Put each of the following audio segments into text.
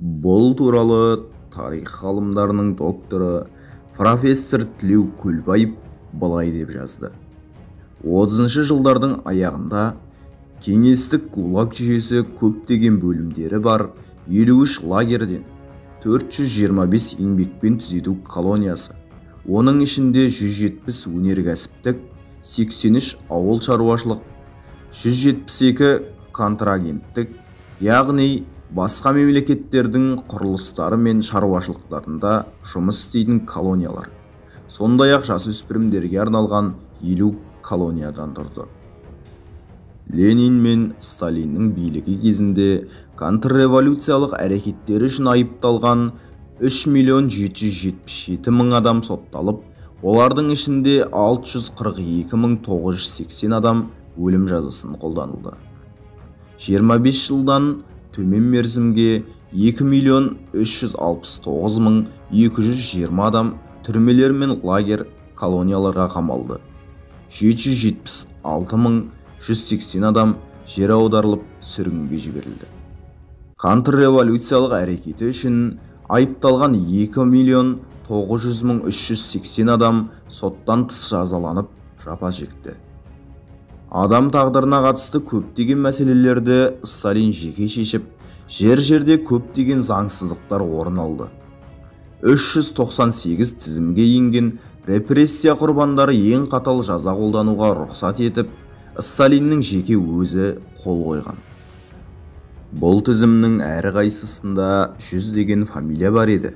Бұл туралы тарих ғалымдарының докторы профессор Тілеу Көлбаев былай деп жазды. 30-шы жылдардың аяғында кеңестік ГУЛАГ жүйесі көптеген бөлімдері бар 53 лагерден 425 еңбекпен түзету колониясы, оның ішінде 170 өнеркәсіптік, 83 ауыл шаруашылық, 172 контрагенттік, яғни басқа мемлекеттердің құрылыстары мен шаруашылықтарында жұмыс істейтін колониялар, сондай-ақ жасөспірімдерге арналған 50 колониядан тұрды. Ленин мен Сталиннің билігі кезінде контрреволюциялық әрекеттері үшін айыпталған 3.777.000 адам сотталып, олардың ішінде 642.980 адам өлім жазасын қолданылды. 25 жылдан төмен мерзімге 2.369.220 адам түрмелер мен лагер колонияларға қамалды. 776.180 адам жер аударылып сүргінге жіберілді. Контрреволюциялық әрекеті үшін айыпталған 2.900.380 адам соттан тыс жазаланып жапа шекті. Адам тағдырына қатысты көптеген мәселелерді Сталин жеке шешіп, жер-жерде көптеген заңсыздықтар орын алды. 398 тізімге енген репрессия құрбандары ең қатал жаза қолдануға рұқсат етіп, Сталиннің жеке өзі қол қойған. Бұл тізімнің әрқайсысында 100 деген фамилия бар еді,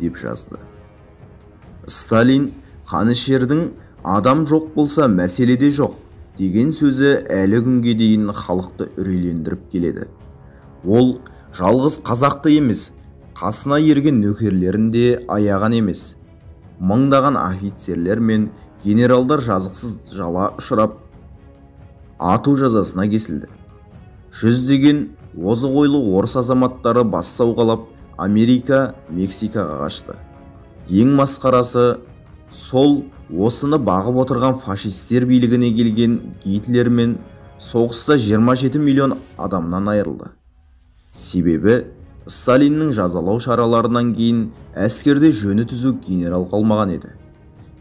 деп жазды. Сталин қанішердің адам жоқ болса мәселеде жоқ деген сөзі әлі күнге дейін халықты үрейлендіріп келеді. Ол жалғыз қазақты емес, қасына ерген нөкерлерін де аяған емес. Мыңдаған офицерлер мен генералдар жазықсыз жала ұшырап, ату жазасына кесілді. 100 деген озық ойлы орыс азаматтары бас сауғалап Америка, Мексикаға қашты. Ең масқарасы сол осыны бағып отырған фашистер билігіне келген Гитлер мен соғыста 27 миллион адамнан айырылды. Себебі Сталиннің жазалау шараларынан кейін әскерде жөні түзу генерал қалмаған еді.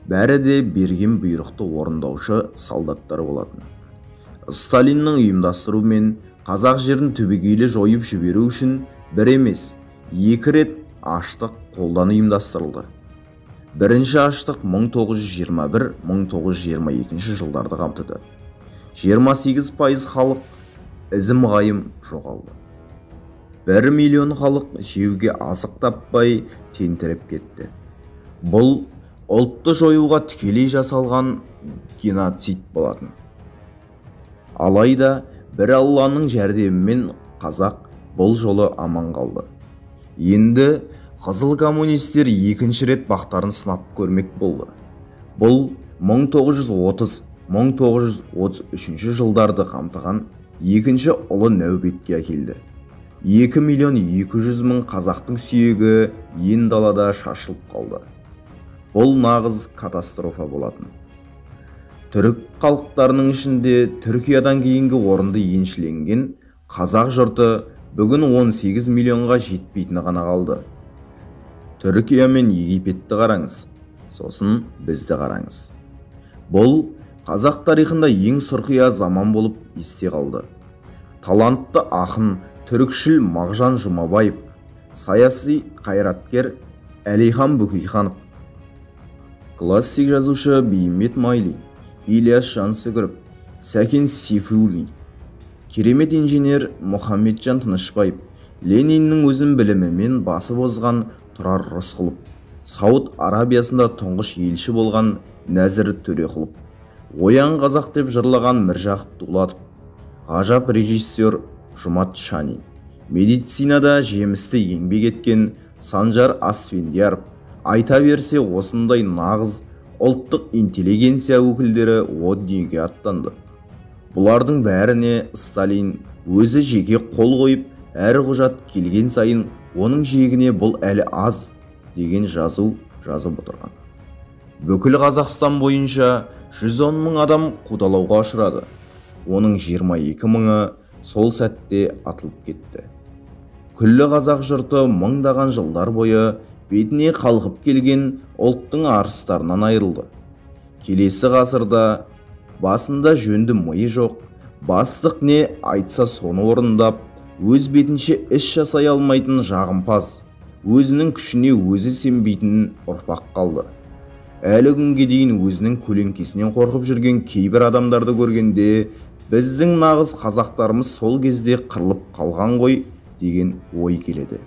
Бәрі де берген бұйрықты орындаушы солдаттар болатын. Сталиннің ұйымдастыруымен қазақ жерін түбегейлі жойып жіберу үшін бір емес, 2 рет аштық қолдан ұйымдастырылды. Бірінші аштық 1921-1922 жылдарды қамтыды. 28% халық ізім-ғайым жоғалды. 1 миллион халық жеуге азық таппай тентіреп кетті. Бұл ұлтты жоюға тікелей жасалған геноцид болатын. Алайда бір Алланың жәрдемімен қазақ бұл жолы аман қалды. Енді қызыл коммунистер екінші рет бақтарын сынап көрмек болды. Бұл 1930-1933 жылдарды қамтыған екінші ұлы нәубетке әкелді. 2.200.000 қазақтың сүйегі ен далада шашылып қалды. Бұл нағыз катастрофа болатын. Түрік халықтарының ішінде Түркиядан кейінгі орынды еншіленген қазақ жұрты бүгін 18 миллионға жетпейтіні ғана қалды. Түркия мен Египетті қараңыз, сосын бізді қараңыз. Бұл қазақ тарихында ең сұрқия заман болып есте қалды. Талантты ақын түрікшіл Мағжан Жұмабаев, саяси қайраткер Әлихан Бөкейханов, классик жазушы Бейімбет Майлин, Ильяс Жансүгіров, Сәкен Сейфуллин, керемет инженер Мұхамеджан Тынышбаев, Лениннің өзін білімімен басып озған Тұрар Рысқұлов, Сауд Арабиясында тұңғыш елші болған Нәзір Төреқұлов, оян қазақ деп жырлаған Міржақып Дулатов, ғажап режиссер Жұмат Шанин, медицинада жемісті еңбек еткен Санжар Асфендияров, айта берсе осындай нағыз ұлттық интеллигенция өкілдері о дүниеге аттанды. Бұлардың бәріне Сталин өзі жеке қол қойып, әр құжат келген сайын оның жиегіне бұл әлі аз деген жазу жазып отырған. Бүкіл Қазақстан бойынша 110.000 адам қудалауға ұшырады. Оның 22.000-і сол сәтте атылып кетті. күллі қазақ жұрты мыңдаған жылдар бойы бетіне қалқып келген ұлттың арыстарынан айырылды. Келесі ғасырда басында жөнді миы жоқ, бастық не айтса соны орындап, өз бетінше іс жасай алмайтын жағымпаз, өзінің күшіне өзі сенбейтін ұрпақ қалды. Әлі күнге дейін өзінің көлеңкесінен қорқып жүрген кейбір адамдарды көргенде, біздің нағыз қазақтарымыз сол кезде қырылып қалған ғой деген ой келеді.